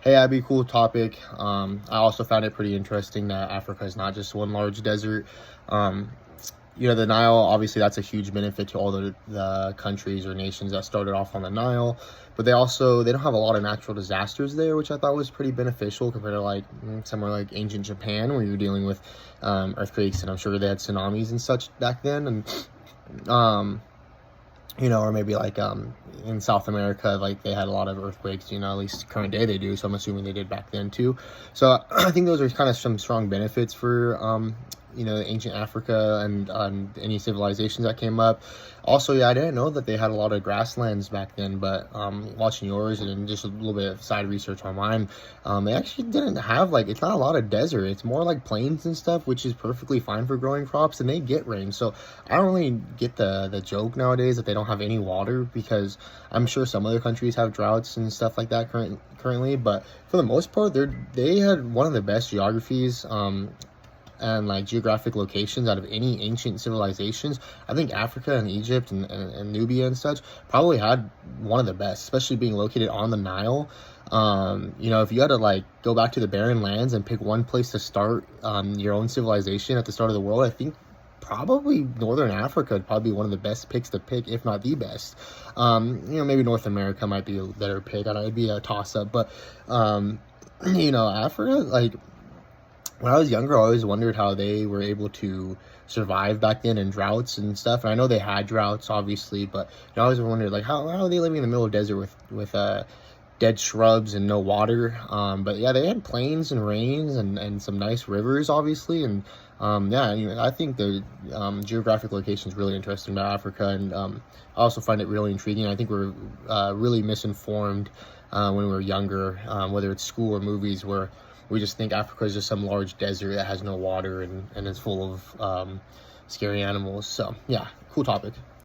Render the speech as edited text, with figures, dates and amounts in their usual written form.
Hey, Abby, cool topic. I also found it pretty interesting that Africa is not just one large desert. Um, the Nile, obviously, that's a huge benefit to all the countries or nations that started off on the Nile. But they don't have a lot of natural disasters there, which I thought was pretty beneficial compared to like somewhere like ancient Japan, where you're dealing with earthquakes, and I'm sure they had tsunamis and such back then. And or maybe like in South America, like they had a lot of earthquakes, at least current day they do. So I'm assuming they did back then too. So I think those are kind of some strong benefits for ancient Africa and any civilizations that came up. Also, yeah, I didn't know that they had a lot of grasslands back then, but watching yours and just a little bit of side research on mine, they actually didn't have like, it's not a lot of desert. It's more like plains and stuff, which is perfectly fine for growing crops, and they get rain. So I don't really get the joke nowadays that they don't have any water, because I'm sure some other countries have droughts and stuff like that currently, but for the most part, they had one of the best geographies and like geographic locations out of any ancient civilizations. I think Africa and Egypt and Nubia and such probably had one of the best, especially being located on the Nile. If you had to like go back to the barren lands and pick one place to start your own civilization at the start of the world, I think probably Northern Africa would probably be one of the best picks to pick, if not the best. Maybe North America might be a better pick. I know it'd be a toss up, but Africa, like, when I was younger, I always wondered how they were able to survive back then in droughts and stuff. And I know they had droughts, obviously, but I always wondered, like, how are they living in the middle of the desert with dead shrubs and no water? But yeah, they had plains and rains and some nice rivers, obviously. And I think the geographic location is really interesting about Africa, and I also find it really intriguing. I think we're really misinformed when we were younger, whether it's school or movies, where we just think Africa is just some large desert that has no water and is full of scary animals. So yeah, cool topic.